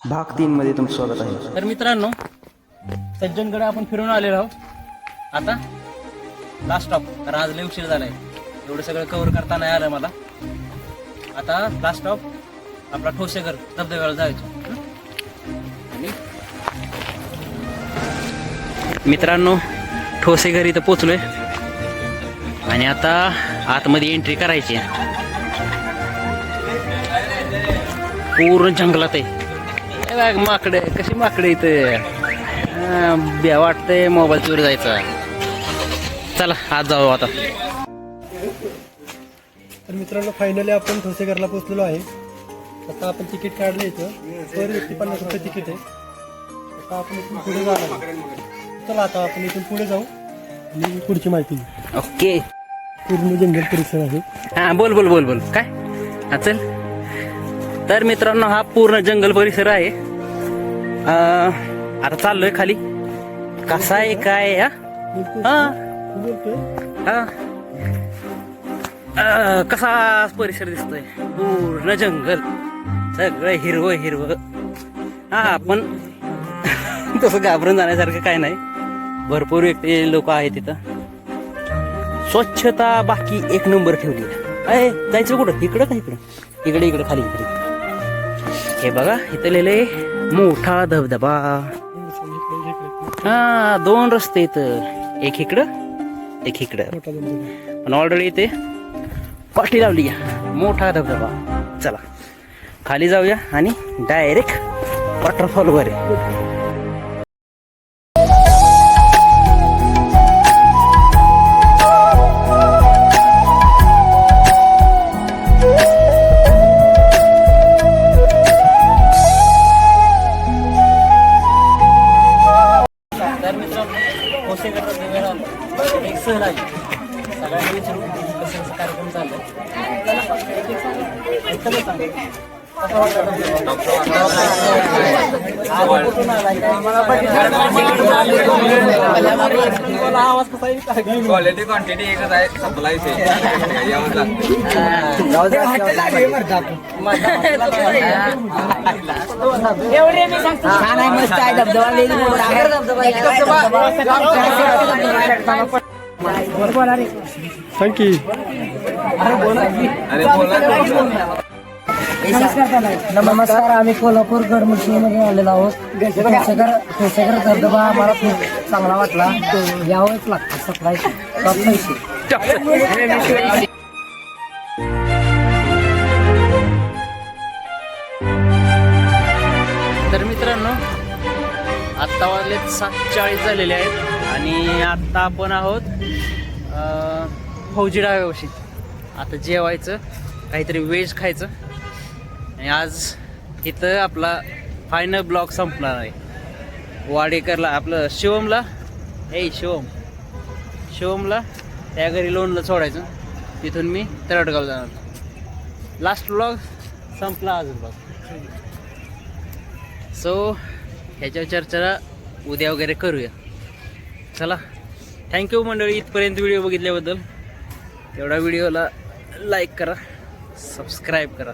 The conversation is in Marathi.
भाग 3 मध्ये तुमचं स्वागत आहे. तर मित्रांनो, सज्जनगड आपण फिरून आलेलो आहोत. आता लास्ट स्टॉप, कारण आज लय उशीर झालाय, एवढं सगळं कव्हर करता नाही आलं मला. आता लास्ट स्टॉप आपला ठोसेघर धबधब्याला जायचं. आणि मित्रांनो, ठोसेघर इथं पोचलोय आणि आता आतमध्ये एंट्री करायची. पूर्ण जंगलात आहे. माकडे कशी माकडे इथे ब्या वाटतंय मोबाईल चोरी जायचा. चला आज जाऊ आता. तर मित्रांनो, फायनली आपण ठोसेघरला पोहोचलेलो आहे. आता आपण तिकीट काढलं इथं. पर व्यक्ती 50 रुपये तिकीट आहे. आता आपण इथून पुढे जाणार. चला आता आपण इथून पुढे जाऊ आणि पुढची माहिती घेऊ. ओके. पूर्ण जंगल परिसर आहे. हा, बोल बोल बोल बोल काय. हा चल. तर मित्रांनो, हा पूर्ण जंगल परिसर आहे. आता चाललोय खाली. कसा आहे काय. कसा परिसर दिसतोय. पूर्ण जंगल, सगळं हिरवं हिरवं. हा पण तसं घाबरून जाण्यासारखं काय नाही. भरपूर व्यक्ती लोक आहेत तिथं. स्वच्छता बाकी एक नंबर ठेवली आहे. जायचं कुठं. इकडं का इकडं. इकडे इकडे खाली इकडे. हे बघा, इथं लिहिलंय मोठा धबधबा. हा, 2 रस्ते इथं, एक इकडं एक इकडं. पण ऑलरेडी इथे पाठी लावली आहे, मोठा धबधबा. चला खाली जाऊया आणि डायरेक्ट वॉटरफॉल वर आहे. एक सहल आहे. सगळ्यांनी विचारू कसं कार्यक्रम चाललाय. क्वालिटी क्वांटिटी एकच आहे. Supply thank you. नमस्कार. आम्ही कोल्हापूर गडमुशीमध्ये आलेलो आहोत. ठोसेघर धबधबा आम्हाला खूप चांगला वाटला. यावंच लागतं. सप्लाय तर मित्रांनो, आत्ता वाजले 7:40 झालेले आहेत आणि आत्ता आपण आहोत फौजी डाव्यावशी. आता जेवायचं, काहीतरी व्हेज खायचं. आणि आज इथं आपला फायनल ब्लॉग संपणार आहे. वाडेकरला आपलं शिवमला शिवमला त्या घरी लोणला सोडायचं. तिथून मी तरडगाव जाणार. लास्ट ब्लॉग संपला अजून ब्लॉग. सो ह्याच्यावर चर्चा उद्या वगैरे करूया. चला, थँक्यू मंडळी इथपर्यंत व्हिडिओ बघितल्याबद्दल. एवढा व्हिडिओला लाईक करा, सबस्क्राईब करा.